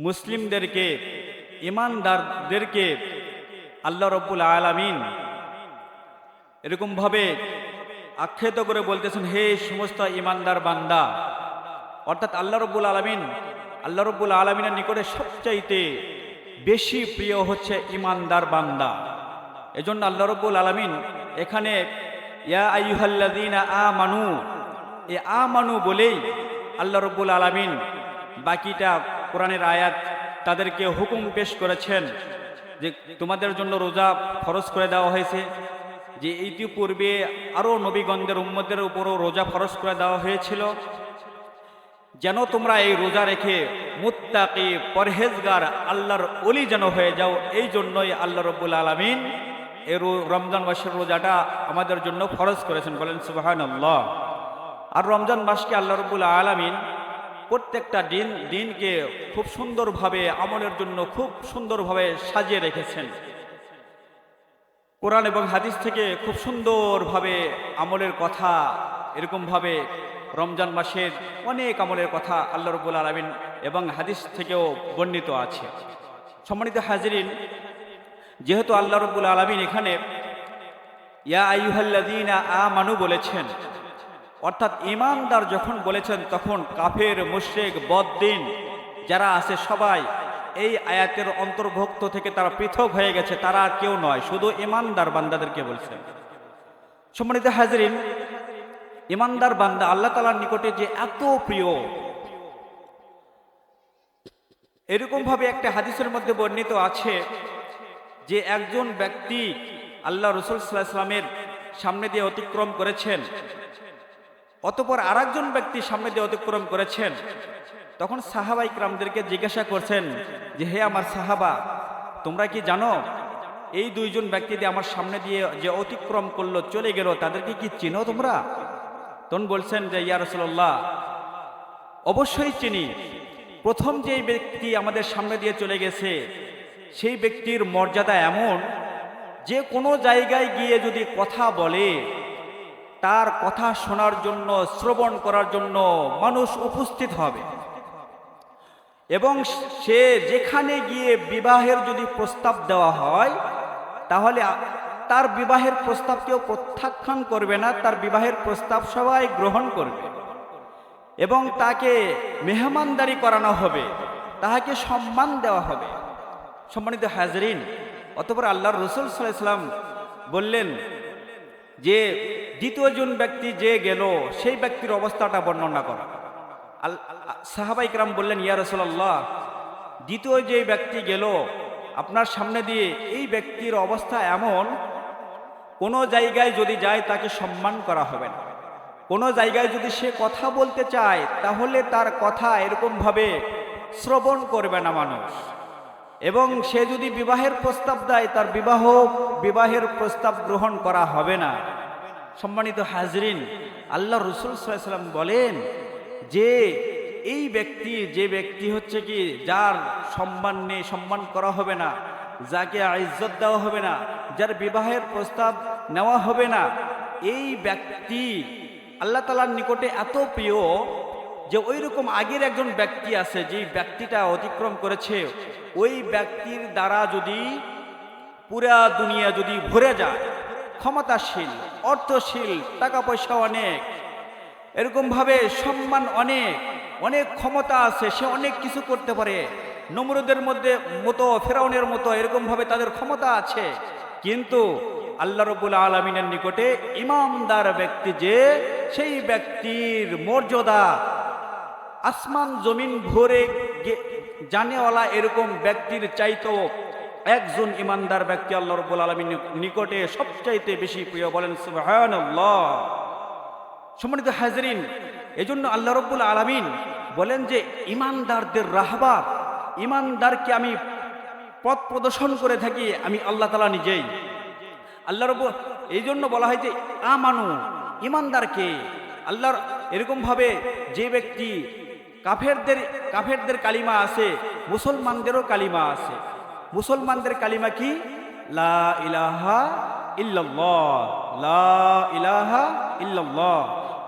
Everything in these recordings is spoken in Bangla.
মুসলিমদেরকে, ঈমানদারদেরকে আল্লাহ রাব্বুল আলামিন এরকমভাবে আখ্যায়িত করে বলতেছেন, হে সমস্ত ঈমানদার বান্দা। অর্থাৎ আল্লাহ রাব্বুল আলামিনের নিকটে সবচাইতে বেশি প্রিয় হচ্ছে ঈমানদার বান্দা। এজন্য আল্লাহ রাব্বুল আলামিন এখানে ইয়া আইয়ুহাল্লাযীনা আমানু, এ আমানু বলেই আল্লাহ রাব্বুল আলামিন বাকিটা কোরআনের আয়াত তাদেরকে হুকুম পেশ করেছেন যে তোমাদের জন্য রোজা ফরজ করে দেওয়া হয়েছে, যে ইতিপূর্বে আরও নবীগণদের উম্মতের উপরও রোজা ফরজ করে দেওয়া হয়েছিল, যেন তোমরা এই রোজা রেখে মুত্তাকি পরহেজগার আল্লাহর ওলি যেন হয়ে যাও। এই জন্যই আল্লাহ রাব্বুল আলামিন এই রমজান মাসের রোজাটা আমাদের জন্য ফরজ করেছেন। বলেন সুবহানাল্লাহ। আর রমজান মাসকে আল্লাহ রাব্বুল আলামিন প্রত্যেকটা দিনকে খুব সুন্দরভাবে আমলের জন্য খুব সুন্দরভাবে সাজিয়ে রেখেছেন। কোরআন এবং হাদিস থেকে খুব সুন্দরভাবে আমলের কথা, এরকমভাবে রমজান মাসের অনেক আমলের কথা আল্লাহ রাব্বুল আলামিন এবং হাদিস থেকেও বর্ণিত আছে। সম্মানিত হাজিরিন, যেহেতু আল্লাহ রাব্বুল আলামিন এখানে ইয়া আইয়ুহাল্লাযীনা আমানু বলেছেন, অর্থাৎ ঈমানদার যখন বলেছেন, তখন কাফের, মুশরিক, বদ্দিন যারা আছে সবাই এই আয়াতের অন্তর্ভুক্ত থেকে তারা পৃথক হয়ে গেছে, তারা আর কেউ নয়, শুধু ঈমানদার বান্দাদেরকে বলছেন। সম্মানিত হাজিরিন, ঈমানদার বান্দা আল্লাহ তাআলার নিকটে যে এত প্রিয়, এরকম ভাবে একটা হাদিসের মধ্যে বর্ণিত আছে যে একজন ব্যক্তি আল্লাহ রাসূল সাল্লাল্লাহু আলাইহি ওয়াসাল্লামের সামনে দিয়ে অতিক্রম করেছেন, অতঃপর আরেকজন ব্যক্তি সামনে দিয়ে অতিক্রম করেছেন। তখন সাহাবায়ে কিরামদেরকে জিজ্ঞাসা করছেন যে হে আমার সাহাবা, তোমরা কি জানো এই দুইজন ব্যক্তি দিয়ে আমার সামনে দিয়ে যে অতিক্রম করলো, চলে গেল, তাদেরকে কি চিনো তোমরা? তখন বলছেন যে ইয়া রাসূলুল্লাহ, অবশ্যই চিনি। প্রথম যে ব্যক্তি আমাদের সামনে দিয়ে চলে গেছে, সেই ব্যক্তির মর্যাদা এমন যে কোনো জায়গায় গিয়ে যদি কথা বলে, তার কথা শোনার জন্য, শ্রবণ করার জন্য মানুষ উপস্থিত হবে, এবং সে যেখানে গিয়ে বিবাহের যদি প্রস্তাব দেওয়া হয়, তাহলে তার বিবাহের প্রস্তাব কেউ প্রত্যাখ্যান করবে না, তার বিবাহের প্রস্তাব সবাই গ্রহণ করবে এবং তাকে মেহমানদারি করানো হবে, তাহাকে সম্মান দেওয়া হবে। সম্মানিত হাজরিন, অতঃপর আল্লাহর রাসূল সাল্লাল্লাহু আলাইহি ওয়াসাল্লাম বললেন যে দ্বিতীয়জন ব্যক্তি যে গেল, সেই ব্যক্তির অবস্থাটা বর্ণনা করা। সাহাবায়ে কিরাম বললেন, ইয়া রাসূলুল্লাহ, দ্বিতীয় যে ব্যক্তি গেল আপনার সামনে দিয়ে, এই ব্যক্তির অবস্থা এমন, কোনো জায়গায় যদি যায় তাকে সম্মান করা হবে না, কোনো জায়গায় যদি সে কথা বলতে চায় তাহলে তার কথা এরকমভাবে শ্রবণ করবে না মানুষ, এবং সে যদি বিবাহের প্রস্তাব দেয় তার বিবাহের প্রস্তাব গ্রহণ করা হবে না। সম্মানিত হাজরিন, আল্লাহ রাসূল সাল্লাল্লাহু আলাইহি ওয়াসাল্লাম বলেন যে এই ব্যক্তি, যে ব্যক্তি হচ্ছে কি যার সম্মান করা হবে না, যাকে ইজ্জত দেওয়া হবে না, যার বিবাহের প্রস্তাব নেওয়া হবে না, এই ব্যক্তি আল্লাহ তাআলার নিকটে এত প্রিয় যে ওই রকম আগের একজন ব্যক্তি আছে, যেই ব্যক্তিটা অতিক্রম করেছে, ওই ব্যক্তির দ্বারা যদি পুরা দুনিয়া যদি ভরে যায়, ক্ষমতাশীল, অর্থশীল, টাকা পয়সা অনেক, এরকমভাবে সম্মান অনেক, অনেক ক্ষমতা আছে, সে অনেক কিছু করতে পারে, নমরুদের মতো, ফেরাউনের মতো এরকমভাবে তাদের ক্ষমতা আছে, কিন্তু আল্লাহ রাব্বুল আলামিনের নিকটে ঈমানদার ব্যক্তি যে, সেই ব্যক্তির মর্যাদা আসমান জমিন ভরে জানেওয়ালা এরকম ব্যক্তির চাইতেও একজন ঈমানদার ব্যক্তি আল্লাহ রাব্বুল আলামিনের নিকটে সবচাইতে বেশি প্রিয়। বলেন সুবহানাল্লাহ। সম্মানিত হাজরিন, এজন্য আল্লাহ রাব্বুল আলামিন বলেন যে ঈমানদারদের রাহবার, ঈমানদারকে আমি পথ প্রদর্শন করে থাকি আমি আল্লাহ তাআলা নিজেই। আল্লাহ রাব্বুল, এই জন্য বলা হয় যে আমানু, ঈমানদারকে আল্লাহর, এরকমভাবে যে ব্যক্তি কাফেরদের কালিমা আছে, মুসলমানদেরও কালিমা আছে। মুসলমানদের কালিমা কি? লা ইলাহা ইল্লাল্লাহ, লা ইলাহা ইল্লাল্লাহ।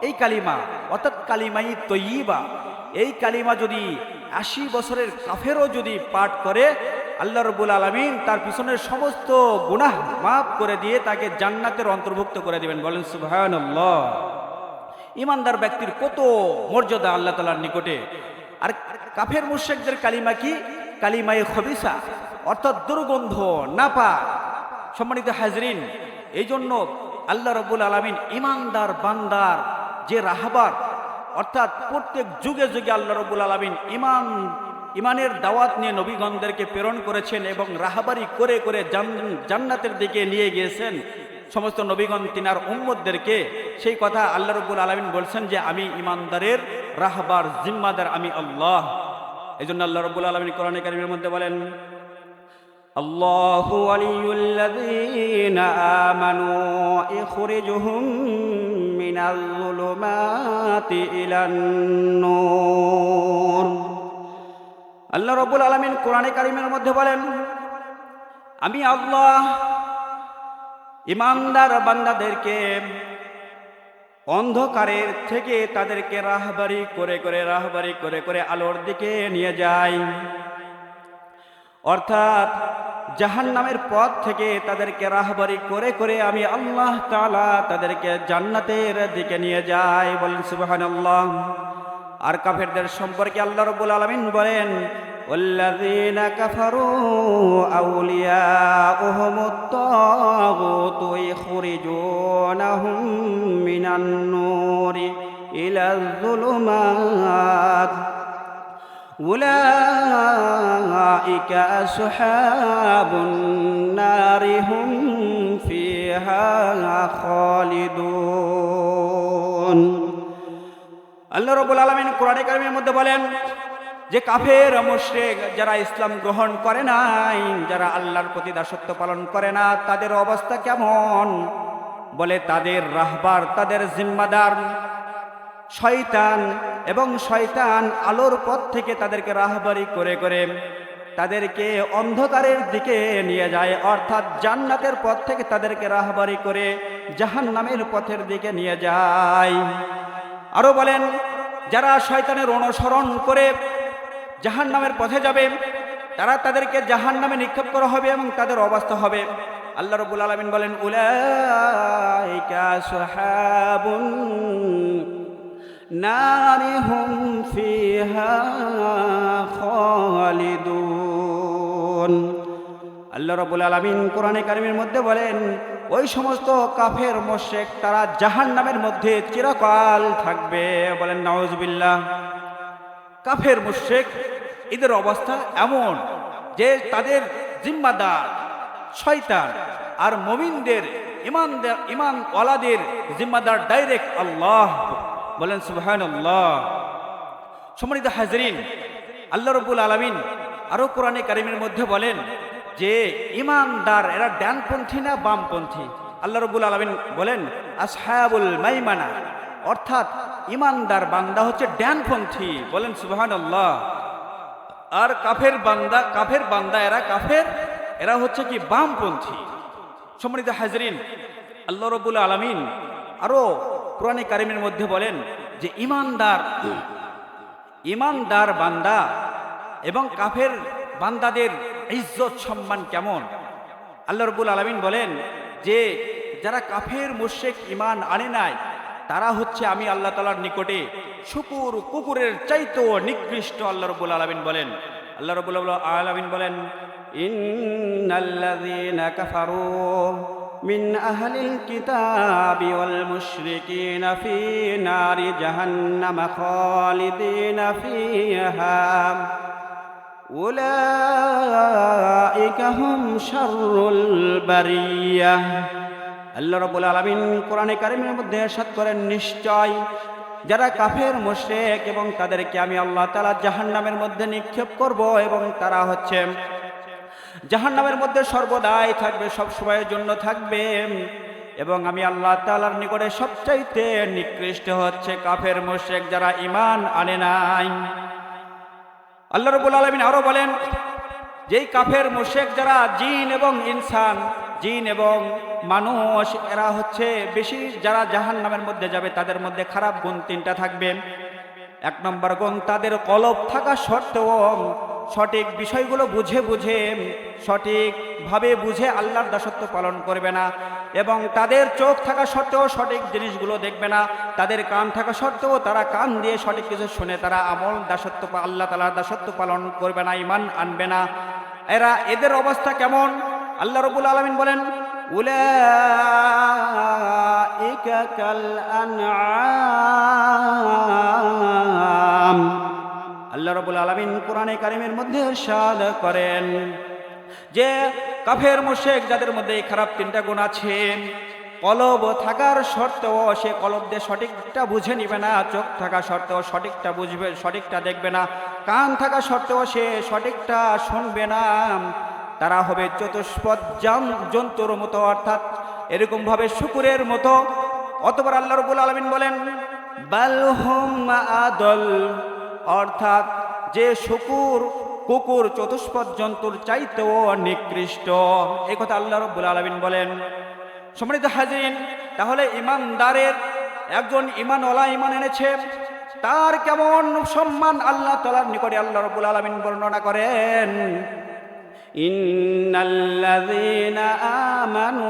এই কালিমা অর্থাৎ কালিমাই তয়্যিবা, এই কালিমা যদি 80 বছরের কাফেরও যদি পাঠ করে, আল্লাহ রাব্বুল আলামিন তার পিছনের সমস্ত গুনাহ মাফ করে দিয়ে তাকে জান্নাতের অন্তর্ভুক্ত করে দিবেন। বলেন সুবহানাল্লাহ। ইমানদার ব্যক্তির কত মর্যাদা আল্লাহ তাআলার নিকটে। আর কাফের মুশরিকদের কালিমা কি? কালিমায়ে খবিসা, অর্থাৎ দুর্গন্ধ, নাপাক। সম্মানিত হাজরিন, এই জন্য আল্লাহ রাব্বুল আলামিন ইমানদার বান্দার যে রাহবার, অর্থাৎ প্রত্যেক যুগে যুগে আল্লাহ রাব্বুল আলামিন ইমানের দাওয়াত নিয়ে নবীগণদেরকে প্রেরণ করেছেন এবং রাহবারি করে করে জান্নাতের দিকে নিয়ে গিয়েছেন সমস্ত নবীগণ তিনার উম্মতদেরকে। সেই কথা আল্লাহ রাব্বুল আলামিন বলছেন যে আমি ইমানদারের রাহবার, জিম্মাদার আমি আল্লাহ। এই জন্য আল্লাহ রাব্বুল আলামিন কোরআনে কারীমের মধ্যে বলেন, আল্লাহু ওয়ালিয়ুল্লাযীনা আমানু ইখরিজুহুম মিনাল যুলুমাতি ইলান নূর। আল্লাহ রাব্বুল আলামিন কোরআনে কারীমের মধ্যে বলেন, আমি আল্লাহ ইমানদার বান্দাদেরকে অন্ধকারের থেকে তাদেরকে রাহবারি করে করে আলোর দিকে নিয়ে যাই। অর্থাৎ জাহান্নামের পথ থেকে তাদেরকে রাহবারি করে করে আমি আল্লাহ তাআলা তাদেরকে জান্নাতের দিকে নিয়ে যাই। বলেন সুবহানাল্লাহ। আর কাফেরদের সম্পর্কে আল্লাহ রাব্বুল আলামিন বলেন, ওয়াল্লাযীনা কাফারু আউলিয়াউহুমুত তাগুতু ইখরিজুনাহুম মিনান নূরি ইলাজ যুলুমাত উলাইকা আসহাবুন নারি হুম ফিহা খালিদুন। আল্লাহ রাব্বুল আলামিন কোরআনে কারীমের মধ্যে বলেন যে কাফের মুশরিক যারা ইসলাম গ্রহণ করে নাই, যারা আল্লাহর প্রতি দাসত্ব পালন করে না, তাদের অবস্থা কেমন? বলে তাদের রাহবার, তাদের জিম্মাদার শয়তান, এবং শয়তান আলোর পথ থেকে তাদেরকে রাহবারি করে করে তাদেরকে অন্ধকারের দিকে নিয়ে যায়। অর্থাৎ জান্নাতের পথ থেকে তাদেরকে রাহবারি করে জাহান্নামের পথের দিকে নিয়ে যায়। আরো বলেন, যারা শয়তানের অনুসরণ করে জাহান্নামের পথে যাবে, তাদেরকে জাহান্নামে নিক্ষেপ করা হবে এবং তাদের অবস্থা হবে, আল্লাহ রাব্বুল আলামিন বলেন, উলাইকা আসহাবুন নারি হুম ফিহা খালিদুন। আল্লাহ রাব্বুল আলামিন কোরআনে কারীমের মধ্যে বলেন, ওই সমস্ত কাফের মুশরিক তারা জাহান্নামের মধ্যে চিরকাল থাকবে। বলেন নাউজুবিল্লাহ। কাফের মুশরিক এদের অবস্থা এমন যে তাদের জিম্মাদার শয়তান, আর মুমিনদের ঈমানওয়ালাদের জিম্মাদার ডাইরেক্ট আল্লাহ। বলেন সুবহানাল্লাহ। সম্মানিত হাজরিন, আল্লাহ রাব্বুল আলামিন আরো কোরআনে কারীমের মধ্যে বলেন যে ঈমানদার এরা ডানপন্থী না বামপন্থী। আল্লাহ রাব্বুল আলামিন বলেন আসহাবুল মাইমানা, অর্থাৎ ঈমানদার বান্দা হচ্ছে ডানপন্থী। বলেন সুবহানাল্লাহ। আর কাফের বান্দা এরা হচ্ছে কি বামপন্থী। সম্মানিত হাজরিন, আল্লাহ রাব্বুল আলামিন আরো কোরআনে কারীমের মধ্যে বলেন যে ঈমানদার বান্দা এবং কাফের বান্দাদের ইজ্জত সম্মান কেমন। আল্লাহ রাব্বুল আলামিন বলেন যে যারা কাফের মুশরিক ঈমান আনে নাই, তারা হচ্ছে আমি আল্লাহ তাআলার নিকটে কুকুরের চাইতেও নিকৃষ্ট। আল্লাহ রাব্বুল আলামিন বলেন, আল্লাহ রাব্বুল আলামিন বলেন, ইন্নাল্লাযীনা কাফারু মিন আহলিল কিতাবি ওয়াল মুশরিকিনা ফি নারি জাহান্নাম খালিদিনা ফিহা উলাইকা হুম শাররুল বারিয়াহ। আল্লাহ রাব্বুল আলামিন কোরআনে কারীমের মধ্যে ইরশাদ করেন, নিশ্চয় যারা কাফের মুশরিক এবং তাদেরকে আমি আল্লাহ তাআলা জাহান্নামের মধ্যে নিক্ষেপ করব, এবং তারা হচ্ছে জাহান্নামের মধ্যে সর্বদাই থাকবে, সব সময়ের জন্য থাকবে। এবং আমি আল্লাহ তাআলার নিকটে সবচাইতে নিকৃষ্ট হচ্ছে কাফের মুশরিক যারা ঈমান আনে নাই। আল্লাহ রাব্বুল আলামিন আরো বলেন, যেই কাফের মুশরিক যারা জিন এবং মানুষ, এরা হচ্ছে বেশি যারা জাহান্নামের মধ্যে যাবে, তাদের মধ্যে খারাপ গুণ তিনটা থাকবে। এক নম্বর গুণ, তাদের কলব থাকা সত্ত্বেও সঠিক বিষয়গুলো বুঝে সঠিকভাবে বুঝে আল্লাহর দাসত্ব পালন করবে না। এবং তাদের চোখ থাকা সত্ত্বেও সঠিক জিনিসগুলো দেখবে না। তাদের কান থাকা সত্ত্বেও তারা কান দিয়ে সঠিক কিছু শুনে তারা আল্লাহ তাআলার দাসত্ব পালন করবে না, ঈমান আনবে না। এদের অবস্থা কেমন? আল্লাহ রাব্বুল আলামিন বলেন, উলাইকা কাল আনআম। আল্লাহ রাব্বুল আলামিন কোরআনে কারীমের মধ্যে ইরশাদ করেন যে কাফের মুশরিক যাদের মধ্যে এই খারাপ তিনটা গুণ আছে, কলব থাকার সত্ত্বেও সে কলব দিয়ে সঠিকটা বুঝে নিবে না, চোখ থাকা সত্ত্বেও সঠিকটা বুঝবে, সঠিকটা দেখবে না, কান থাকা সত্ত্বেও সে সঠিকটা শুনবে না, তারা হবে চতুষ্পদ জন্তুর মতো, অর্থাৎ এরকম ভাবে শুকুরের মতো। অতঃপর আল্লাহ রাব্বুল আলামিন বলেন, বাল হুম আদল, অর্থাৎ যে কুকুর চতুষ্পদ জন্তুর চাইতেও নিকৃষ্ট। এই কথা আল্লাহ রাব্বুল আলামিন বলেন। সম্মানিত হাজিরিন, তাহলে ইমানদারের, একজন ঈমানওয়ালা ঈমান এনেছে, তার কেমন সম্মান আল্লাহ তাআলার নিকটে আল্লাহ রাব্বুল আলামিন বর্ণনা করেন। ইন্নাল্লাযীনা আমানু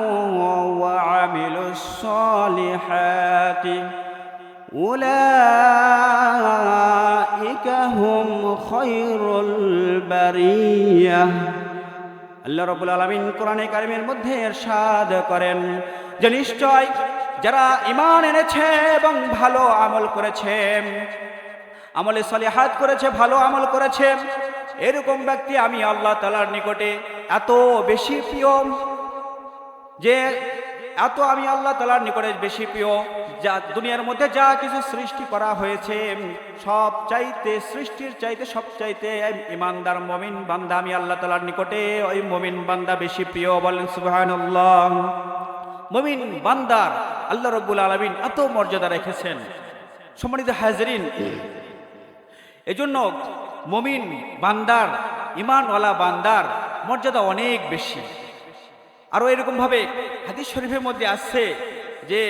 ওয়া আমিলুস সালিহাতি উলাইকা হুম খায়রুল বারিয়াহ। আল্লাহ রাব্বুল আলামিন কোরআনে কারীমের মধ্যে ইরশাদ করেন যে নিশ্চয় যারা ঈমান এনেছে এবং ভালো আমল করেছে, আমলে সালিহাত করেছে, ভালো আমল করেছে, এরকম ব্যক্তি আমি আল্লাহ তাআলার নিকটে এত বেশি প্রিয়, যে এত আমি আল্লাহ তাআলার নিকটে বেশি প্রিয়, যা দুনিয়ার মধ্যে যা কিছু সৃষ্টি করা হয়েছে সব চাইতে, সৃষ্টির চাইতে সব চাইতে ঈমানদার মুমিন বান্দা আমি আল্লাহ তাআলার নিকটে ওই মুমিন বান্দা বেশি প্রিয়। বলেন সুবহানাল্লাহ। মুমিন বান্দার আল্লাহ রাব্বুল আলামিন এত মর্যাদা রেখেছেন। সম্মানিত হাজিরিন, এজন্য মুমিন বান্দার, ঈমানওয়ালা বান্দার মর্যাদা অনেক বেশি। আরো এরকম ভাবে হাদিস শরীফের মধ্যে আসছে যে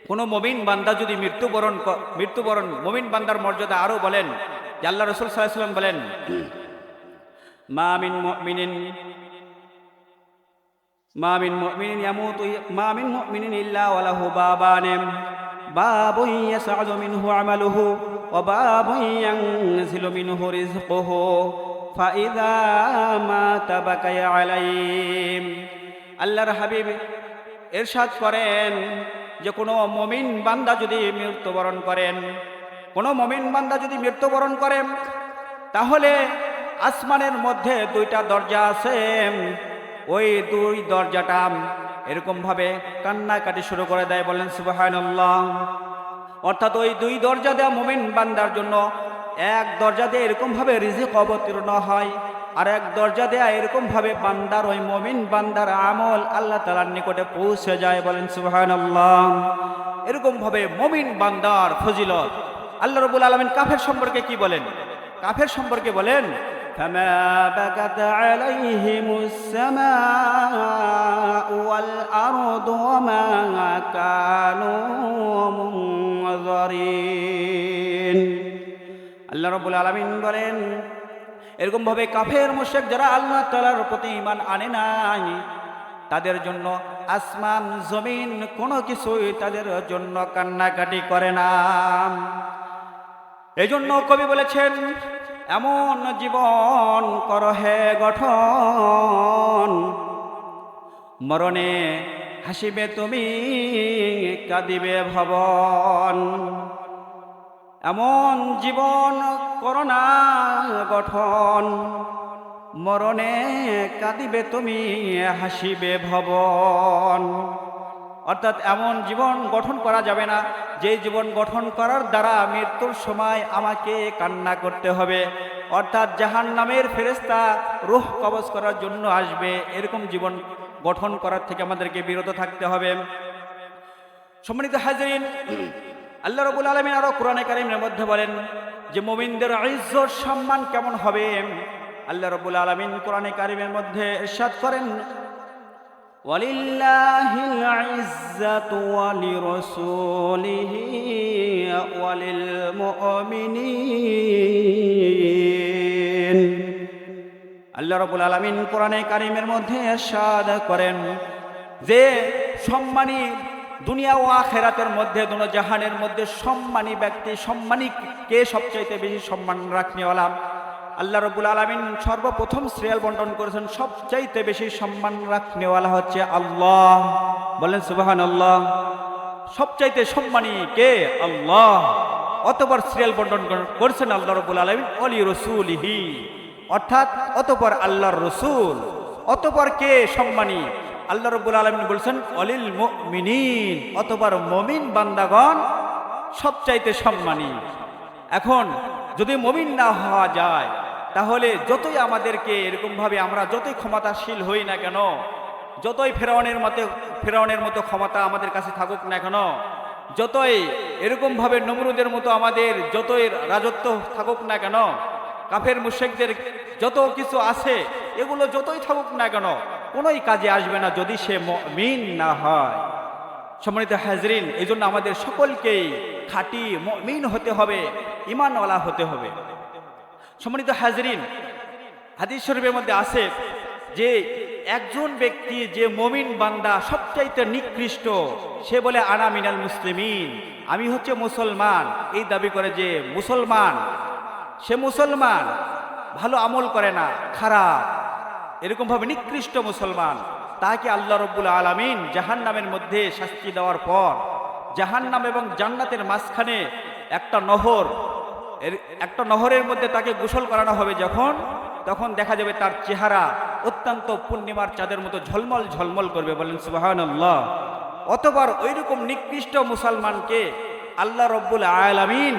কোনো মুমিন বান্দা যদি মৃত্যুবরণ মুমিন বান্দার মর্যাদা আরো বলেন যে আল্লাহ রাসূল সাল্লাল্লাহু আলাইহি ওয়াসাল্লাম বলেন, মা মিন মুমিনিন ইল্লা ওয়ালাহু বাবান, বাবুন ইয়াসআদু মিনহু আমালুহু ওয়া বাবুন ইয়ানজিলু মিনহু রিজকুহু ফাইযা মাতা বাকায়া আলাইহিম। আল্লাহর হাবিব ইরশাদ করেন যে কোনো মুমিন বান্দা যদি মৃত্যুবরণ করেন, তাহলে আসমানের মধ্যে দুইটা দরজা আছে, ওই দুই দরজাটা এরকম ভাবে কান্নাকাটি শুরু করে দেয়। বলেন সুবহানাল্লাহ। অর্থাৎ ওই দুই দরজা দেওয়া মুমিন বান্দার জন্য এক দরজা দিয়ে এরকম ভাবে রিজিক অবতীর্ণ হয়, আর এক দরজা দেয়া এরকম ভাবে বান্দার, ওই মুমিন বান্দার আমল আল্লাহ তাআলার নিকটে পৌঁছে যায়। বলেন সুবহানাল্লাহ। এরকম ভাবে মুমিন বান্দার ফজিলত আল্লাহ রাব্বুল আলামিন কাফের সম্পর্কে কি বলেন? কাফের সম্পর্কে বলেন, ফামা বাকাত আলাইহিমুস সামাউ ওয়াল আরদু ওয়া মা কানু মুনযারিন। আল্লাহ রাব্বুল আলামিন বলেন, এরকম ভাবে কাফের মুশরিক যারা আল্লাহ তাআলার প্রতি ঈমান আনে নাই, তাদের জন্য আসমান জমিন কোনো কিছুই তাদের জন্য কান্নাকাটি করে না। এজন্য কবি বলেছেন, এমন জীবন কর হে গঠন, মরণে হাসিবে তুমি কাঁদিবে ভবন। এমন জীবন করোনা গঠন, মরণে কাঁদিবে তুমি হাসিবে ভবন। অর্থাৎ এমন জীবন গঠন করা যাবে না যে জীবন গঠন করার দ্বারা মৃত্যুর সময় আমাকে কান্না করতে হবে, অর্থাৎ জাহান্নামের ফেরেশতা রূহ কবজ করার জন্য আসবে। এরকম জীবন গঠন করার থেকে আমাদেরকে বিরত থাকতে হবে। সম্মানিত হাজিরিন, আল্লাহ রাব্বুল আলামিন আরো কোরআনে কারীমের মধ্যে বলেন যে মুমিনদের ইজ্জত সম্মান কেমন হবে। আল্লাহ রাব্বুল আলামিন কোরআনে কারীমের মধ্যে ইরশাদ করেন, ওয়ালিল্লাহিল ইজ্জাতু ওয়ালিরাসূলিহি ওয়ালিল মুমিনিন। আল্লাহ রাব্বুল আলামিন কোরআনে কারীমের মধ্যে ইরশাদ করেন যে সম্মানী দুনিয়া ও আখিরাতের মধ্যে দুনো জাহানের মধ্যে সম্মানী ব্যক্তি, সম্মানী কে সবচাইতে বেশি সম্মান রাখনেওয়ালা? আল্লাহ রাব্বুল আলামিন সর্বপ্রথম সিরিয়াল বন্টন করেছেন সবচাইতে বেশি সম্মান রাখনেওয়ালা হচ্ছে আল্লাহ। বলেন সুবহানাল্লাহ। সবচাইতে সম্মানী কে? আল্লাহ। অতঃপর সিরিয়াল বন্টন করেছেন আল্লাহ রাব্বুল আলামিন ওয়ালি রাসূলিহি, অর্থাৎ অতঃপর আল্লাহর রসুল। অতঃপর কে সম্মানী? আল্লাহ রাব্বুল আলামিন বলছেন ওয়ালিল মুমিনিন, অতঃপর মুমিন বান্দাগণ সবচাইতে সম্মানী। এখন যদি মুমিন না হওয়া যায় তাহলে যতই আমাদেরকে এরকমভাবে আমরা যতই ক্ষমতাশীল হই না কেন, যতই ফেরাউনের মতো ক্ষমতা আমাদের কাছে থাকুক না কেন, যতই এরকমভাবে নমরুদের মতো আমাদের যতই রাজত্ব থাকুক না কেন, কাফের মুশরিকদের যত কিছু আছে এগুলো যতই থাকুক না কেন, কোনোই কাজে আসবে না যদি সে মুমিন না হয়। সম্মানিত হাজরিন, এই জন্য আমাদের সকলকেই খাঁটি মুমিন হতে হবে, ঈমানওয়ালা হতে হবে। সম্মানিত হাজরিন, হাদিস শরীফের মধ্যে আছে যে একজন ব্যক্তি যে মুমিন বান্দা সবচাইতে নিকৃষ্ট, সে বলে আনা মিনাল মুসলিমিন, আমি হচ্ছে মুসলমান। এই দাবি করে যে মুসলমান, সে মুসলমান, ভালো আমল করে না, খারাপ, এরকমভাবে নিকৃষ্ট মুসলমান, তাকে আল্লাহ রাব্বুল আলামিন জাহান্নামের মধ্যে শাস্তি দেওয়ার পর জাহান্নাম এবং জান্নাতের মাঝখানে একটা নহরের মধ্যে তাকে গোসল করানো হবে যখন, তখন দেখা যাবে তার চেহারা অত্যন্ত পূর্ণিমার চাঁদের মতো ঝলমল ঝলমল করবে। বলেন সুবহানাল্লাহ। অতঃপর ওইরকম নিকৃষ্ট মুসলমানকে আল্লাহ রাব্বুল আলামিন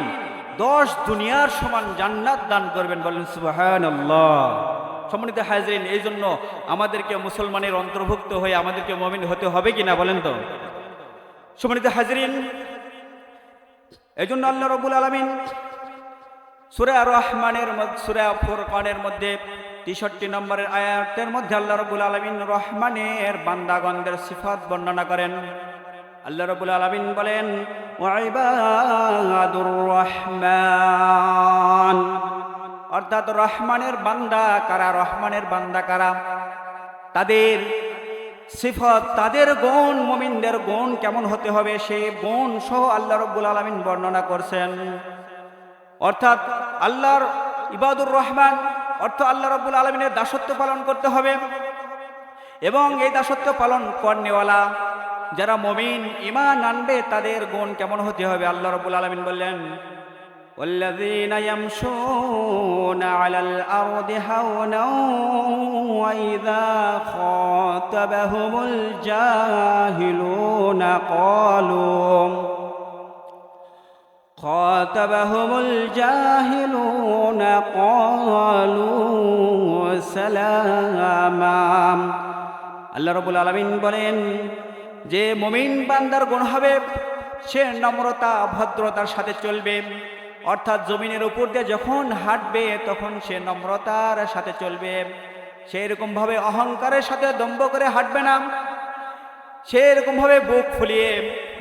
10 দুনিয়ার সমান জান্নাত দান করবেন। বলেন সুবহানাল্লাহ। সম্মানিত হাজরিন, এই জন্য আমাদেরকে মুসলমানের অন্তর্ভুক্ত হয়ে আমাদেরকে মুমিন হতে হবে কিনা বলেন তো? সম্মানিত হাজরিন, এই জন্য আল্লাহ রাব্বুল আলামিন সূরা সূরা ফুরকানের মধ্যে 63 নম্বরের আয়াতের মধ্যে আল্লাহ রাব্বুল আলামিন রহমানের বান্দাগণদের সিফাত বর্ণনা করেন। আল্লাহ রাব্বুল আলামিন বলেন ওয়া ইবাদুর রহমান, অর্থাৎ রহমানের বান্দা কারা? রহমানের বান্দা কারা? তাদের সিফাত, তাদের গুণ, মুমিনদের গুণ কেমন হতে হবে সেই গুণ সহ আল্লাহ রাব্বুল আলামিন বর্ণনা করছেন। অর্থাৎ আল্লাহর ইবাদুর রহমান অর্থ আল্লাহ রাব্বুল আলামিনের দাসত্ব পালন করতে হবে, এবং এই দাসত্ব পালন করনেওয়ালা যারা মুমিন ঈমান আনবে তাদের গুণ কেমন হতে হবে? আল্লাহ রাব্বুল আলামিন বললেন ওয়াল্লাযীনা ইয়ামশুনা আলাল আরদি হাওনা ওয়া ইযা খাতাবাহুমুল জাহিলুনা ক্বালু সালামা। আল্লাহ রাব্বুল আলামিন বলেন যে মুমিন বান্দার গুণ হবে সে নম্রতা ভদ্রতার সাথে চলবে, অর্থাৎ জমিনের উপর দিয়ে যখন হাঁটবে তখন সে নম্রতার সাথে চলবে, সে এরকমভাবে অহংকারের সাথে দম্ভ করে হাঁটবে না, সে এরকমভাবে বুক ফুলিয়ে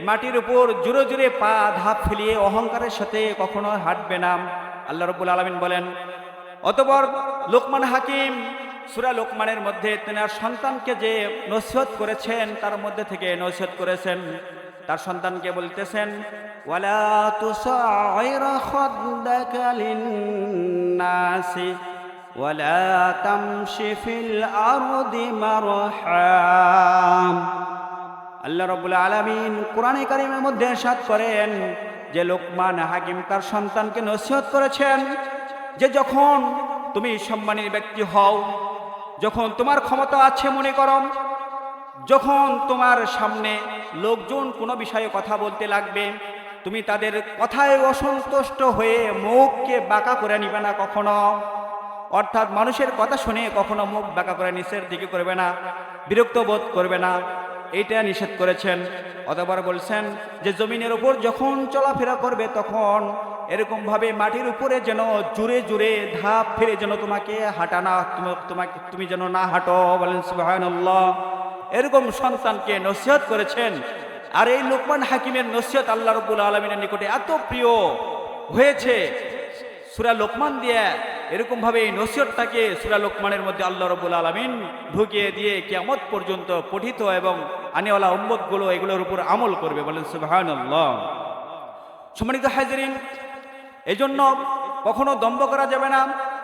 মাটির উপর জোরে জোরে পা ধাপ ফেলিয়ে অহংকারের সাথে কখনো হাঁটবে না। আল্লাহ রাব্বুল আলামিন বলেন অতঃপর লোকমান হাকিম সূরা লোকমানের মধ্যে তেনার সন্তানকে যে নসিহত করেছেন তার মধ্যে থেকে নসিহত করেছেন, তার সন্তানকে বলতেছেন ওয়ালা তুসাইর খাদ্দাকা লিন্নাসি ওয়ালা তামশি ফিল আরদি মারহাম। আল্লাহ রাব্বুল আলামিন কোরআনে কারীমের মধ্যে ইরশাদ করেন যে লোকমান হাকিম তার সন্তানকে নসিহত করেছেন যে যখন তুমি সম্মানী ব্যক্তি হও, যখন তোমার ক্ষমতা আছে মনে করো, যখন তোমার সামনে লোকজন কোনো বিষয়ে কথা বলতে লাগবে, তুমি তাদের কথায় অসন্তুষ্ট হয়ে মুখকে বাঁকা করে নিবে না কখনো, অর্থাৎ মানুষের কথা শুনে কখনো মুখ বাঁকা করে নিচের দিকে করবে না, বিরক্ত বোধ করবে না, এইটা নিষেধ করেছেন। অতঃপর বলছেন যে জমিনের উপর যখন চলাফেরা করবে তখন এরকমভাবে মাটির উপরে যেন জুড়ে জুড়ে ধাপ ফিরে যেন তোমাকে হাঁটানা তুমি যেন না হাঁটো। বলেন সুবহানাল্লাহ। এরকম সন্তানকে নসিহত করেছেন। আর এই লোকমান হাকিমের নসিহত আল্লাহ রাব্বুল আলামিনের নিকটে এত প্রিয় হয়েছে, সূরা লোকমান দিয়ে এরকম ভাবে এই নসিহতটাকে সূরা লোকমানের মধ্যে আল্লাহ রাব্বুল আলামিন ঢুকিয়ে দিয়ে কিয়ামত পর্যন্ত পঠিত এবং আনেওয়ালা উম্মতগুলো এগুলোর উপর আমল করবে। বলেন সুবহানাল্লাহ। সম্মানিত হাজিরিন, এজন্য কখনো দম্ভ করা যাবে না,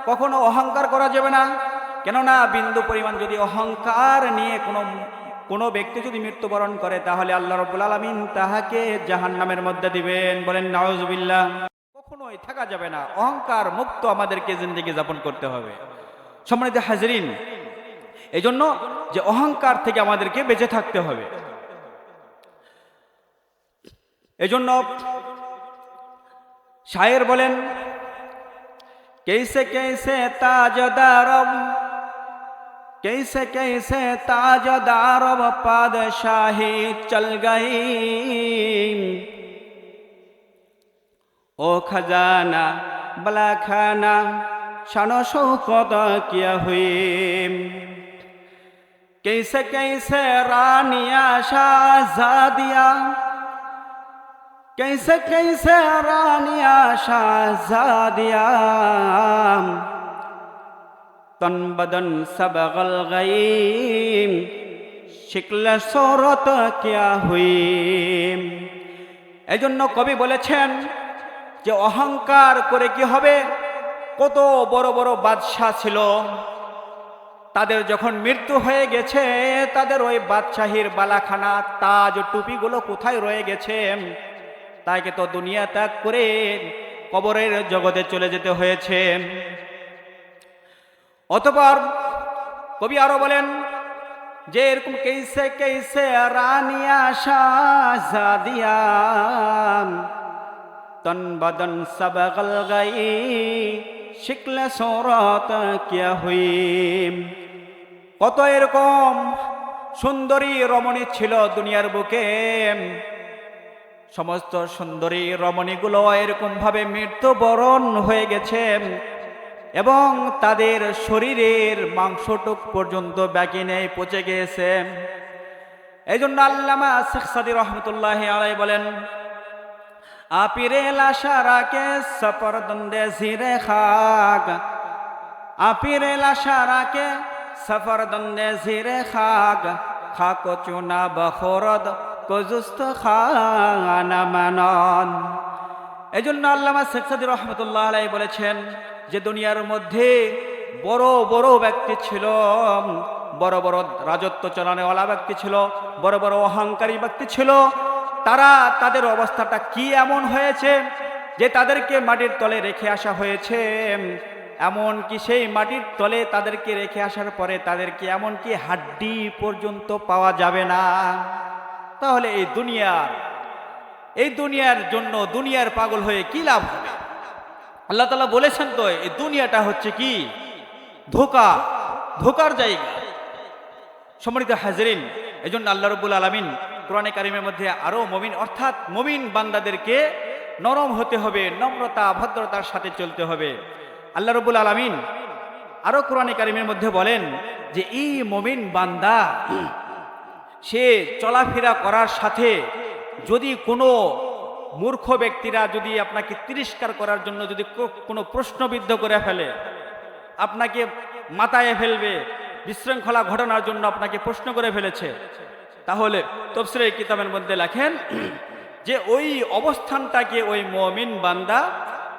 কখনো অহংকার করা যাবে না। কেননা বিন্দু পরিমাণ যদি অহংকার নিয়ে কোনো ব্যক্তি যদি মৃত্যুবরণ করে, তাহলে আল্লাহ রাব্বুল আলামিন তাহাকে জাহান্নামের মধ্যে দিবেন। বলেন নাউজুবিল্লাহ। কখনোই থাকা যাবে না, অহংকার মুক্ত আমাদেরকে জিন্দেগি যাপন করতে হবে। সম্মানিত হাজিরিন, এজন্য যে অহংকার থেকে আমাদেরকে বেঁচে থাকতে হবে। এজন্য শায়ের বলেন, कैसे कैसे ताजदारब कैसे कैसे ताजदारब पादशाही चल गई, ओ खजाना बला खाना शानो शौकत किया हुई, कैसे कैसे रानिया शाहजादिया कैसे कैसे रानिया शाहजादिया तन बदन सब गल गई, शिकल सूरत क्या हुई। এজন্য কবি বলেছেন যে অহংকার করে কি হবে, কত বড় বড় বাদশা ছিল, তাদের যখন মৃত্যু হয়ে গেছে, তাদের ওই বাদশাহীর বালাখানা তাজ টুপিগুলো কোথায় রয়ে গেছে? তাকে তো দুনিয়া ত্যাগ করে কবরের জগতে চলে যেতে হয়েছে। অতঃপর কবি আরো বলেন যে এরকম कैसे कैसे রানিয়া শাহজাদিয়া तन बदन सब गल गई, शिकल सूरत क्या हुई। কত এরকম সুন্দরী রমণী ছিল দুনিয়ার বুকে, সমস্ত সুন্দরী রমণীগুলো এরকম ভাবে মৃত্যুবরণ হয়ে গেছে এবং তাদের শরীরের মাংসটুক পর্যন্ত বাকি নেই, পচে গিয়েছে। এই জন্য আল্লামা শেখ সাদী রহমতুল্লাহি আলাইহি বলেন, আপিরে লাশারাকে সফরদন্দে জিরে খাক, আপিরে লাশারাকে সফরদন্দে জিরে খাক, খাকো চুনা বখরদ কজুস্ত খানা মানন। এই জন্য আল্লামা শেখ সাদী রহমতুল্লাহ আলাইহি বলেছেন যে দুনিয়ার মধ্যে বড় বড় ব্যক্তি ছিল, বড় বড় রাজত্ব চালানোওয়ালা ব্যক্তি ছিল, বড় বড় অহংকারী ব্যক্তি ছিল, তারা তাদের অবস্থাটা কি এমন হয়েছে যে তাদেরকে মাটির তলে রেখে আসা হয়েছে। এমন কি সেই মাটির তলে তাদেরকে রেখে আসার পরে তাদেরকে এমন কি হাড্ডি পর্যন্ত পাওয়া যাবে না। তাহলে এই দুনিয়ার জন্য দুনিয়ার পাগল হয়ে কি লাভ হবে? আল্লাহ তাআলা বলেছেন তো এই দুনিয়াটা হচ্ছে কি ধোকার জায়গা। সম্মানিত হাজিরিন, এজন্য আল্লাহ রাব্বুল আলামিন কোরআনে কারিমের মধ্যে আরো মুমিন অর্থাৎ মুমিন বান্দাদেরকে নরম হতে হবে, নম্রতা ভদ্রতার সাথে চলতে হবে। আল্লাহ রাব্বুল আলামিন আরো কোরআনে কারিমের মধ্যে বলেন যে এই মুমিন বান্দা সে চলাফেরা করার সাথে যদি কোনো মূর্খ ব্যক্তিরা যদি আপনাকে তিরস্কার করার জন্য যদি কোনো প্রশ্নবিদ্ধ করে ফেলে, আপনাকে মাথায় ফেলবে, বিশৃঙ্খলা ঘটনার জন্য আপনাকে প্রশ্ন করে ফেলেছে, তাহলে তাফসীরের কিতাবের মধ্যে লেখেন যে ওই অবস্থানটাকে ওই মুমিন বান্দা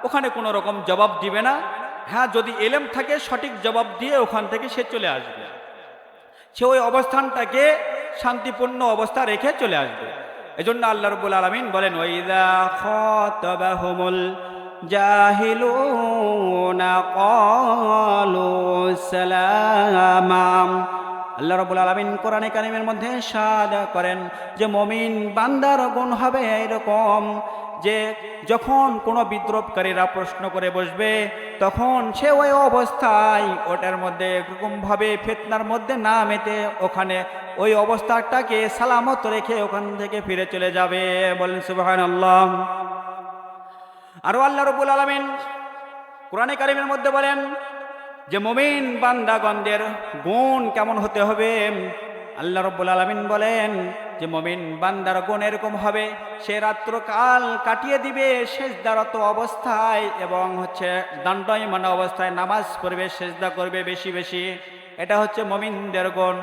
ওখানে কোনো রকম জবাব দিবে না। হ্যাঁ, যদি ইলম থাকে সঠিক জবাব দিয়ে ওখান থেকে সে চলে আসবে, সে ওই অবস্থানটাকে শান্তিপূর্ণ অবস্থা রেখে চলে আসবে। এজন্য আল্লাহ রাব্বুল আলামিন বলেন, ওয়াইযা খাতাবাহুমুল জাহিলুনা ক্বালু সালামা। আল্লাহ রাব্বুল আলামিন কোরআনে কারিমের মধ্যে ইরশাদ করেন যে মুমিন বান্দার গুণ হবে এরকম যে যখন কোনো বিদ্রোহকারীরা প্রশ্ন করে বসবে তখন সে ওই অবস্থায় ওটার মধ্যে এরকমভাবে ফিতনার মধ্যে না মেতে ওখানে ওই অবস্থাটাকে সালামত রেখে ওখান থেকে ফিরে চলে যাবে। বলেন সুবহানাল্লাহ। আরো আল্লাহ রাব্বুল আলামিন কোরআনে কারিমের মধ্যে বলেন যে মুমিন বান্দাগণদের গুণ কেমন হতে হবে। আল্লাহ রাব্বুল আলামিন বলেন যে মুমিন বান্দার গুণ এরকম হবে, সে রাত্রকাল কাটিয়ে দিবে সেজদারত অবস্থায় এবং দণ্ডায়মান অবস্থায় নামাজ পড়বে, সেজদা করবে বেশি বেশি। এটা হচ্ছে মুমিনদের গুণ।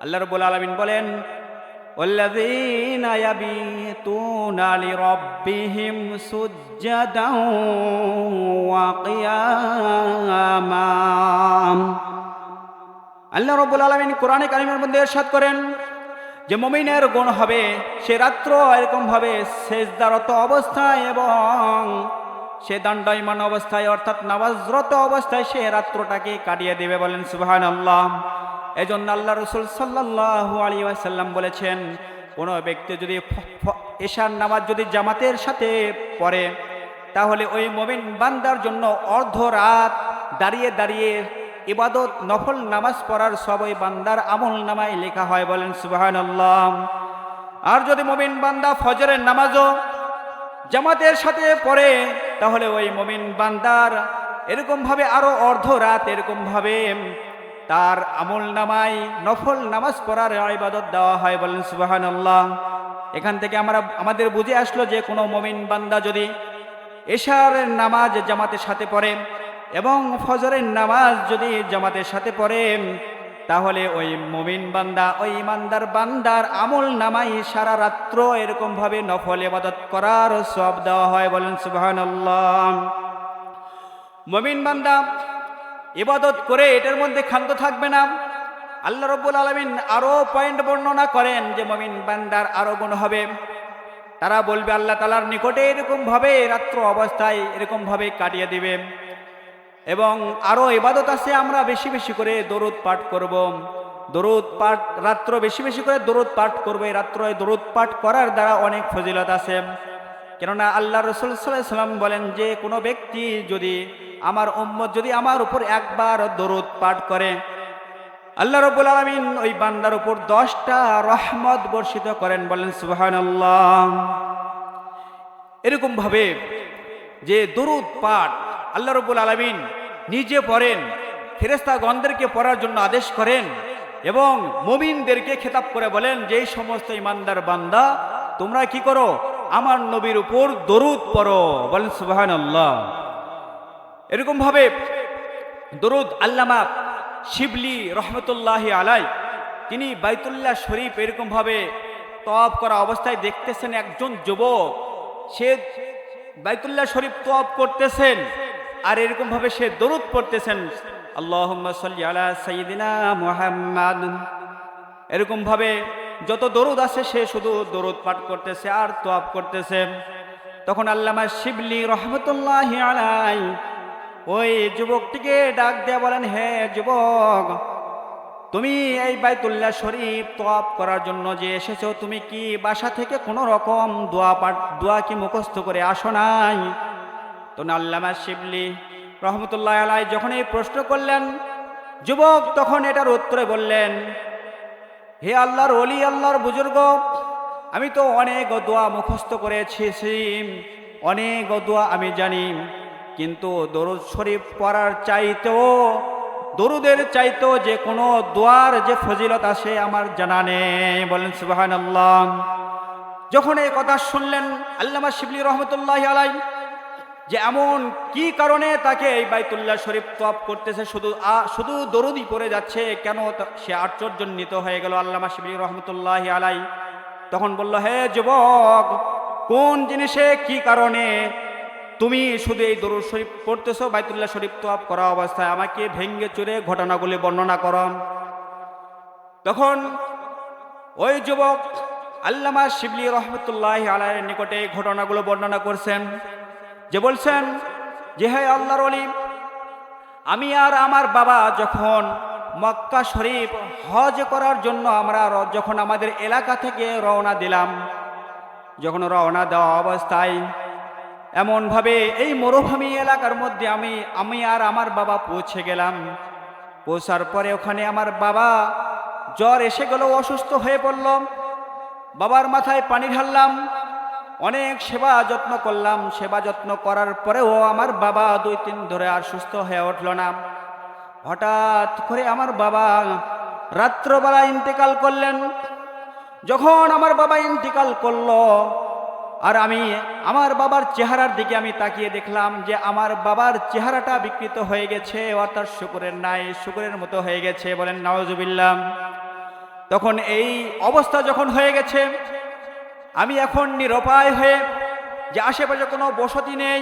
আল্লাহ রাব্বুল আলামিন বলেন ওয়াল্লাযীনা ইয়াবিতুনা লিরাব্বিহিম সুজ্জাদান ওয়া কিয়ামা। আল্লাহ রাব্বুল আলামিন কোরআনে কারিমের মধ্যে ইরশাদ করেন যে মুমিনের গুণ হবে সে রাত্র এরকম ভাবে সেজদারত অবস্থায় এবং সে দণ্ডায়মান অবস্থায় অর্থাৎ নামাজরত অবস্থায় সে রাত্রটাকে কাটিয়ে দেবে। বলেন সুবহানাল্লাহ। এজন্য আল্লাহ রাসূল সাল্লাল্লাহু আলাইহি ওয়াসাল্লাম বলেছেন, কোন ব্যক্তি যদি এশার নামাজ যদি জামাতের সাথে পড়ে তাহলে ওই মুমিন বান্দার জন্য অর্ধ রাত দাঁড়িয়ে দাঁড়িয়ে ইবাদত নফল নামাজ পড়ার সব ওই বান্দার আমল নামায় লেখা হয়। বলেন সুবহানাল্লাহ। আর যদি মুমিন বান্দা ফজরের নামাজও জামাতের সাথে পড়ে তাহলে ওই মুমিন বান্দার এরকম ভাবে আরো অর্ধ রাত এরকম ভাবে তার আমল নামায় নফল নামাজ পড়ার ইবাদত দেওয়া হয়। বলেন সুবহানাল্লাহ। এখান থেকে আমাদের বুঝে আসলো যে কোনো মুমিন বান্দা যদি এশার নামাজ জামাতের সাথে পড়ে এবং ফজরের নামাজ যদি জামাতের সাথে পড়ে তাহলে ওই মুমিন বান্দা ওই ইমানদার বান্দার আমল নামাই সারা রাত্র এরকম ভাবে নফল ইবাদত করার সওয়াব দেওয়া হয়। বলেন সুবহানাল্লাহ। মুমিন বান্দা ইবাদত করে এটার মধ্যে ক্ষান্ত থাকবে না। আল্লাহ রাব্বুল আলামিন আরো পয়েন্ট বর্ণনা করেন যে মুমিন বান্দার আরো গুণ হবে। তারা বলবে আল্লাহ তাআলার নিকটে এরকম ভাবে রাত্র অবস্থায় এরকম ভাবে কাটিয়ে দিবে। এবং আরো ইবাদত আছে, আমরা বেশি বেশি করে দরুদ পাঠ করব। দরুদ পাঠ রাত্র বেশি বেশি করে দরুদ পাঠ করবে। রাত্র দরুদ পাঠ করার দ্বারা অনেক ফজিলত আছে। কেননা আল্লাহ রাসূল সাল্লাল্লাহু আলাইহি ওয়াসাল্লাম বলেন যে কোনো ব্যক্তি যদি আমার উম্মত যদি আমার উপর একবার দরুদ পাঠ করে আল্লাহ রাব্বুল আলামিন ওই বান্দার উপর 10টা রহমত বর্ষিত করেন। বলেন সুবহানাল্লাহ। এরকম ভাবে যে দরুদ পাঠ আল্লাহ রাব্বুল আলামিন নিজে পড়েন, ফেরেশতাগণদেরকে পড়ার জন্য আদেশ করেন এবং মুমিনদেরকে খেতাব করে বলেন যে এই সমস্ত ইমানদার বান্দা তোমরা কি করো, আমার নবীর উপর দরুদ পড়ো। বলেন সুবহানাল্লাহ। এরকম ভাবে দরুদ আল্লামা শিবলি রহমতুল্লাহি আলাই তিনি বাইতুল্লাহ শরীফ এরকম ভাবে তওয়াফ করা অবস্থায় দেখতেছেন একজন যুবক সে বাইতুল্লাহ শরীফ তওয়াফ করতেছেন আর এরকম ভাবে সে দরুদ পড়তেছেন, আল্লাহুম্মা সাল্লি আলা সাইয়্যিদিনা মুহাম্মাদ। এরকম ভাবে যত দরুদ আছে সে শুধু দরুদ পাঠ করতেছে আর তওয়াফ করতেছে। তখন আল্লামা শিবলি রহমতুল্লাহি আলাই ওই যুবকটিকে ডাক দিয়ে বলেন, হে যুবক, তুমি এই বাইতুল্লাহ শরীফ তওয়াফ করার জন্য যে এসেছো, তুমি কি বাসা থেকে কোনো রকম দোয়া কি মুখস্থ করে আসো নাই? তো আল্লামা শিবলি রহমতুল্লাহ আলাই যখন এই প্রশ্ন করলেন, যুবক তখন এটার উত্তরে বললেন, হে আল্লাহর ওলি, আল্লাহর বুজুর্গ, আমি তো অনেক দোয়া মুখস্থ করেছি, অনেক দোয়া আমি জানি, কিন্তু দরুদ শরীফ পড়ার চাইতেও দরুদের চাইতেও যে কোনো দোয়ার যে ফজিলত আছে আমার জানা নেই। বলেন সুবহানাল্লাহ। যখন এই কথা শুনলেন আল্লামা শিবলি রহমতুল্লাহি আলাই যে এমন কি কারণে তাকে এই বাইতুল্লাহ শরীফ তওয়াফ করতেছে, শুধু দরুদই পড়ে যাচ্ছে, কেন সে আশ্চর্যান্বিত হয়ে গেল আল্লামা শিবলি রহমতুল্লাহি আলাই। তখন বলল, হে যুবক, কোন জিনিসে কি কারণে তুমি শুধু এই দরুদ শরীফ পড়তেছো বাইতুল্লাহ শরীফ তওয়াফ করা অবস্থায়? আমাকে ভেঙ্গে চুরে ঘটনাগুলি বর্ণনা করো। তখন ওই যুবক আল্লামা শিবলি রহমতুল্লাহি আলাইহির নিকটে ঘটনাগুলো বর্ণনা করছেন, যে বলছেন যে হে আল্লাহর ওলি, আমি আর আমার বাবা যখন মক্কা শরীফ হজ করার জন্য আমরা যখন আমাদের এলাকা থেকে রওনা দিলাম, যখন রওনা দেওয়া অবস্থায় এমনভাবে এই মরুভূমি এলাকার মধ্যে আমি আর আমার বাবা পৌঁছে গেলাম। পৌঁছার পরে ওখানে আমার বাবা জ্বর এসে গেল, অসুস্থ হয়ে পড়ল। বাবার মাথায় পানি ঢাললাম, অনেক সেবা যত্ন করলাম। সেবা যত্ন করার পরেও আমার বাবা 2 দিন ধরে আর সুস্থ হয়ে উঠল না। হঠাৎ করে আমার বাবা রাত্রবেলা ইন্তেকাল করলেন। যখন আমার বাবা ইন্তেকাল করলো, আর আমি আমার বাবার চেহারার দিকে আমি তাকিয়ে দেখলাম যে আমার বাবার চেহারাটা বিকৃত হয়ে গেছে, অর্থাৎ শুকরের নাই, শুকরের মতো হয়ে গেছে। বলেন নাউজুবিল্লাহ। তখন এই অবস্থা যখন হয়ে গেছে, আমি এখন নিরুপায় হয়ে, যে আশেপাশে কোনো বসতি নেই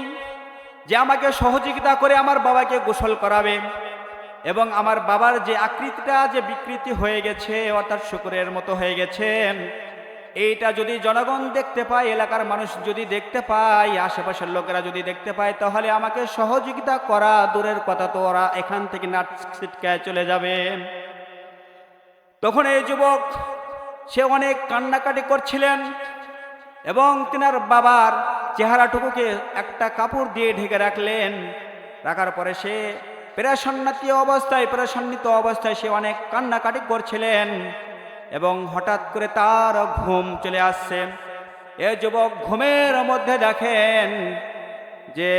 যে আমাকে সহযোগিতা করে আমার বাবাকে গোসল করাবে, এবং আমার বাবার যে আকৃতিটা যে বিকৃতি হয়ে গেছে, অর্থাৎ শুকরের মতো হয়ে গেছে, এইটা যদি জনগণ দেখতে পায়, এলাকার মানুষ যদি দেখতে পায়, আশেপাশের লোকেরা যদি দেখতে পায়, তাহলে আমাকে সহযোগিতা করা দূরের কথা, তো ওরা এখান থেকে নাট ছিটকায় চলে যাবে। তখন এই যুবক সে অনেক কান্নাকাটি করছিলেন, এবং তিনার বাবার চেহারাটুকুকে একটা কাপড় দিয়ে ঢেকে রাখলেন। রাখার পরে সে প্রেষণ্ণিত অবস্থায় সে অনেক কান্নাকাটি করছিলেন, এবং হঠাৎ করে তার ঘুম চলে আসছে। এ যুবক ঘুমের মধ্যে দেখেন যে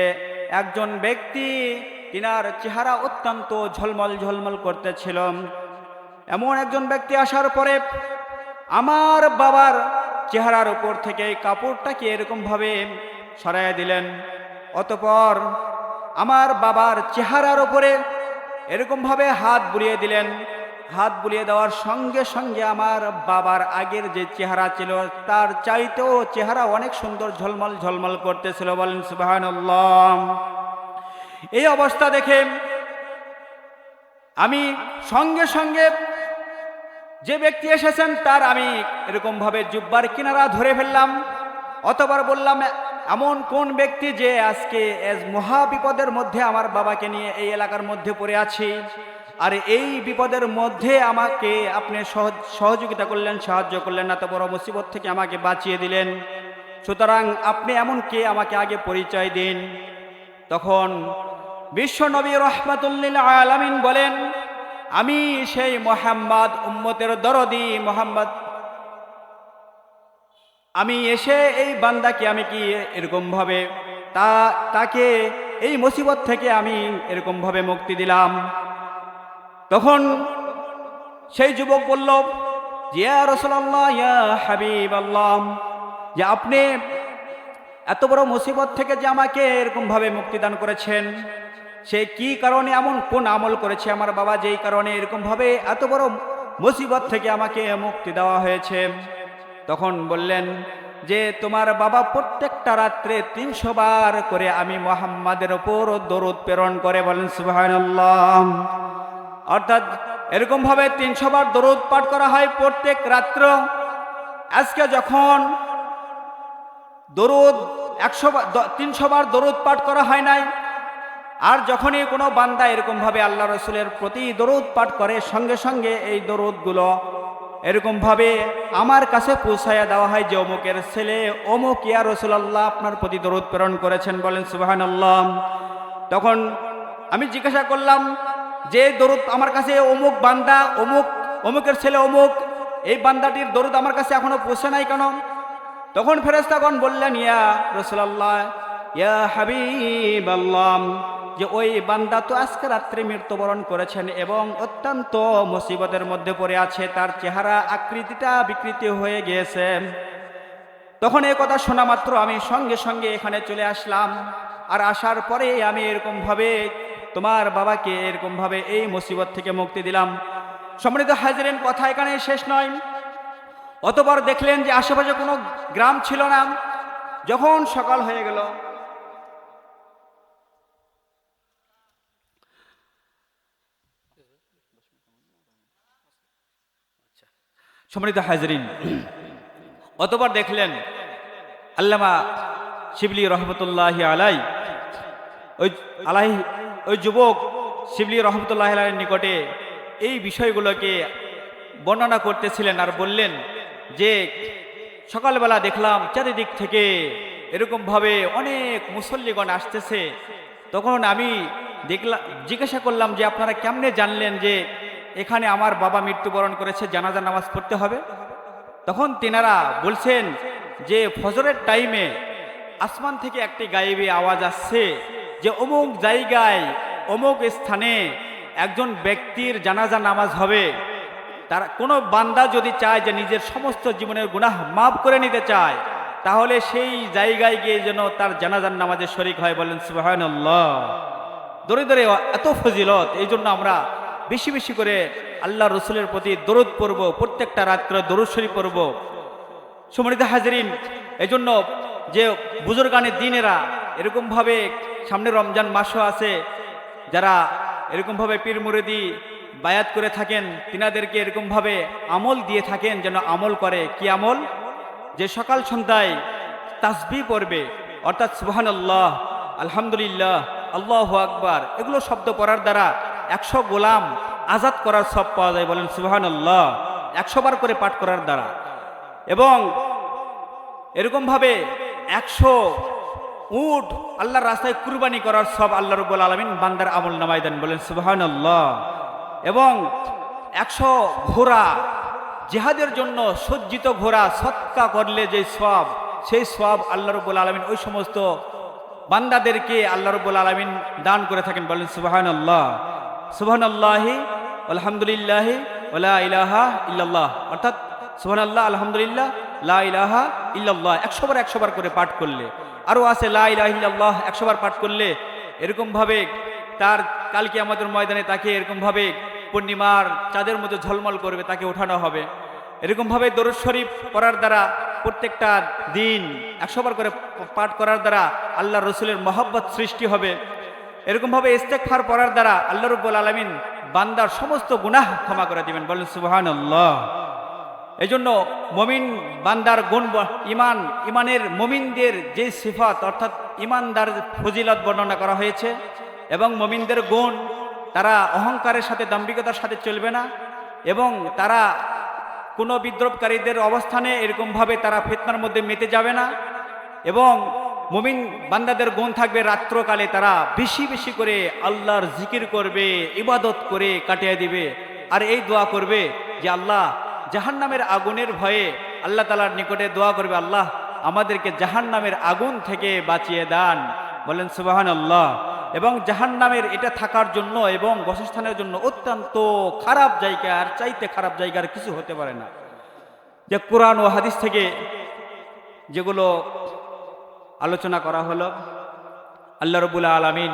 একজন ব্যক্তি, তিনার চেহারা অত্যন্ত ঝলমল ঝলমল করতেছিল। এমন একজন ব্যক্তি আসার পরে আমার বাবার চেহারার উপর থেকে এই কাপড়টাকে এরকমভাবে সরাইয়া দিলেন। অতঃপর আমার বাবার চেহারার উপরে এরকমভাবে হাত বুলিয়ে দিলেন। হাত বুলিয়ে দেওয়ার সঙ্গে সঙ্গে আমার বাবার আগের যে চেহারা ছিল, তার চাইতেও চেহারা অনেক সুন্দর ঝলমল ঝলমল করতেছিল। বলেন সুবহানাল্লাহ। এই অবস্থা দেখে আমি সঙ্গে সঙ্গে যে ব্যক্তি এসেছেন তার আমি এরকমভাবে জুব্বার কিনারা ধরে ফেললাম। অতবার বললাম, এমন কোন ব্যক্তি যে আজকে মহা বিপদের মধ্যে আমার বাবাকে নিয়ে এই এলাকার মধ্যে পড়ে আছি, আর এই বিপদের মধ্যে আমাকে আপনি সহযোগিতা করলেন, সাহায্য করলেন, এত বড় মুসিবত থেকে আমাকে বাঁচিয়ে দিলেন। সুতরাং আপনি এমন কে, আমাকে আগে পরিচয় দিন। তখন বিশ্ব নবী রাহমাতুল আলামিন বলেন, আমি সেই মোহাম্মদ, উম্মতের দরদি মোহাম্মদ। আমি এসে এই বান্দাকে আমি কি এরকমভাবে তাকে এই মুসিবত থেকে আমি এরকমভাবে মুক্তি দিলাম। তখন সেই যুবক বলল, ইয়া রাসূলুল্লাহ, ইয়া হাবিবাল্লাহ, যে আপনি এত বড় মুসিবত থেকে যে আমাকে এরকমভাবে মুক্তি দান করেছেন, সে কি কারণে, এমন কোন আমল করেছে আমার বাবা যেই কারণে এরকমভাবে এত বড় মুসিবত থেকে আমাকে মুক্তি দেওয়া হয়েছে? তখন বললেন যে তোমার বাবা প্রত্যেকটা রাত্রে 300 বার করে আমি মুহাম্মাদের ওপর দরুদ প্রেরণ করে। বলেন সুবহানাল্লাহ। অর্থাৎ এরকমভাবে 300 বার দরুদ পাঠ করা হয় প্রত্যেক রাত্র। আজকে যখন দরুদ 300 বার দরুদ পাঠ করা হয় নাই, আর যখনই কোনো বান্দা এরকমভাবে আল্লাহ রসুলের প্রতি দরুদ পাঠ করে, সঙ্গে সঙ্গে এই দরুদগুলো এরকমভাবে আমার কাছে পৌঁছায়া দেওয়া হয় যে অমুকের ছেলে অমুক ইয়া রাসূলুল্লাহ আপনার প্রতি দরুদ প্রেরণ করেছেন। বলেন সুবহানাল্লাহ। তখন আমি জিজ্ঞাসা করলাম যে দরুদ আমার কাছে অমুক বান্দা, অমুকের ছেলে অমুক, এই বান্দাটির দরুদ আমার কাছে এখনো পৌঁছে নাই কেন? তখন ফেরেশতাগণ বললেন, ইয়া রাসূলুল্লাহ, ইয়া হাবিবাল্লাহ, যে ওই বান্দা তো আজকে রাত্রে মৃত্যুবরণ করেছেন এবং অত্যন্ত মুসিবতের মধ্যে পড়ে আছে, তার চেহারা আকৃতিটা বিকৃতি হয়ে গিয়েছে। তখন এই কথা শোনা মাত্র আমি সঙ্গে সঙ্গে এখানে চলে আসলাম। আর আসার পরে আমি এরকমভাবে তোমার বাবাকে এরকমভাবে এই মুসিবত থেকে মুক্তি দিলাম। সম্মানিত হাজিরিন, কথা এখানে শেষ নয়। অতবার দেখলেন যে আশেপাশে কোনো গ্রাম ছিল না। যখন সকাল হয়ে গেল, সম্মানিত হাজিরিন, অতবার দেখলেন আল্লামা শিবলি রহমতুল্লাহ আলাই ওই যুবক শিবলি রহমতুল্লাহ আলাইয়ের নিকটে এই বিষয়গুলোকে বর্ণনা করতেছিলেন। আর বললেন যে সকালবেলা দেখলাম চারিদিক থেকে এরকমভাবে অনেক মুসল্লিগণ আসতেছে। তখন আমি জিজ্ঞাসা করলাম যে আপনারা কেমনে জানলেন যে এখানে আমার বাবা মৃত্যুবরণ করেছে, জানাজা নামাজ পড়তে হবে? তখন তেনারা বলছেন যে ফজরের টাইমে আসমান থেকে একটি গায়েবী আওয়াজ আসছে যে অমুক জায়গায় অমুক স্থানে একজন ব্যক্তির জানাজা নামাজ হবে। তার কোনো বান্দা যদি চায় যে নিজের সমস্ত জীবনের গুনাহ মাফ করে নিতে চায়, তাহলে সেই জায়গায় গিয়ে যেন তার জানাজার নামাজে শরীক হয়। বলেন সুবহানাল্লাহ। দরে দরে এত ফজিলত, এই জন্য আমরা বেশি বেশি করে আল্লাহ রসুলের প্রতি দরুদ পড়ব, প্রত্যেকটা রাত্রে দরুদ শরীফ পড়ব। সম্মানিত হাজরিন, এই জন্য যে বুজুর্গানের দিনেরা এরকমভাবে সামনে রমজান মাসও আছে, যারা এরকমভাবে পীর মুরিদি বায়াত করে থাকেন, তিনাদেরকে এরকমভাবে আমল দিয়ে থাকেন যেন আমল করে। কি আমল? যে সকাল সন্ধ্যায় তাসবিহ পড়বে, অর্থাৎ সুবহানাল্লাহ, আলহামদুলিল্লাহ, আল্লাহু আকবার, এগুলো শব্দ পড়ার দ্বারা 100 গোলাম আজাদ করার সব পাওয়া যায়। বলেন সুবহানাল্লাহ। 100 বার করে পাঠ করার দ্বারা। এবং এরকমভাবে 100 উট আল্লাহর রাস্তায় কুরবানি করার সব আল্লাহ রাব্বুল আলামিন বান্দার আমল নামায় দেন। বলেন সুবহানাল্লাহ। এবং 100 ঘোড়া, জিহাদের জন্য সজ্জিত ঘোড়া সৎকা করলে যে সওয়াব, সেই সওয়াব আল্লাহ রাব্বুল আলামিন ওই সমস্ত বান্দাদেরকে আল্লাহ রাব্বুল আলামিন দান করে থাকেন। বলেন সুবহানাল্লাহ। সুবহানাল্লাহি আলহামদুলিল্লাহি ওয়া লা ইলাহা ইল্লাল্লাহ, অর্থাৎ সুবহানাল্লাহ, আলহামদুলিল্লাহ, লা ইলাহা ইল্লাল্লাহ 100 বার করে পাঠ করলে। আরও আছে লা ইলাহা ইল্লাল্লাহ 100 বার পাঠ করলে এরকমভাবে তার কাল কিয়ামতের ময়দানে তাকে এরকমভাবে পূর্ণিমার চাঁদের মতো ঝলমল করবে, তাকে ওঠানো হবে। এরকমভাবে দরুদ শরীফ পড়ার দ্বারা প্রত্যেকটা দিন 100 বার করে পাঠ করার দ্বারা আল্লাহ রসুলের মহব্বত সৃষ্টি হবে। এরকমভাবে ইস্তেগফার পড়ার দ্বারা আল্লাহ রাব্বুল আলামিন বান্দার সমস্ত গুনাহ ক্ষমা করে দিবেন। বলেন সুবহানাল্লাহ। এই জন্য মমিন বান্দার গুণ, ইমানের মমিনদের যে সিফাত, অর্থাৎ ইমানদার ফজিলত বর্ণনা করা হয়েছে। এবং মমিনদের গুণ, তারা অহংকারের সাথে, দাম্ভিকতার সাথে চলবে না, এবং তারা কোনো বিদ্রোহকারীদের অবস্থানে এরকমভাবে তারা ফিতনার মধ্যে মেতে যাবে না। এবং মুমিন বান্দাদের গুণ থাকবে, রাত্রকালে তারা বেশি বেশি করে আল্লাহর জিকির করবে, ইবাদত করে কাটিয়ে দিবে। আর এই দোয়া করবে যে আল্লাহ, জাহান্নামের আগুনের ভয়ে আল্লাহ তাআলার নিকটে দোয়া করবে, আল্লাহ আমাদেরকে জাহান্নামের আগুন থেকে বাঁচিয়ে দেন। বলেন সুবহানাল্লাহ। এবং জাহান্নামের এটা থাকার জন্য এবং বাসস্থানের জন্য অত্যন্ত খারাপ জায়গা, আর চাইতে খারাপ জায়গার কিছু হতে পারে না। যে কোরআন ও হাদিস থেকে যেগুলো আলোচনা করা হলো, আল্লাহ রাব্বুল আলামিন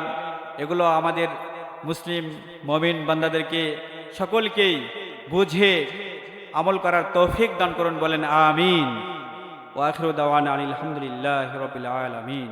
এগুলো আমাদের মুসলিম মুমিন বান্দাদেরকে সকলকেই বুঝে আমল করার তৌফিক দান করুন। বলেন আমিন। ওয়া আখিরু দাওয়ানা আলহামদুলিল্লাহি রাব্বিল আলামিন।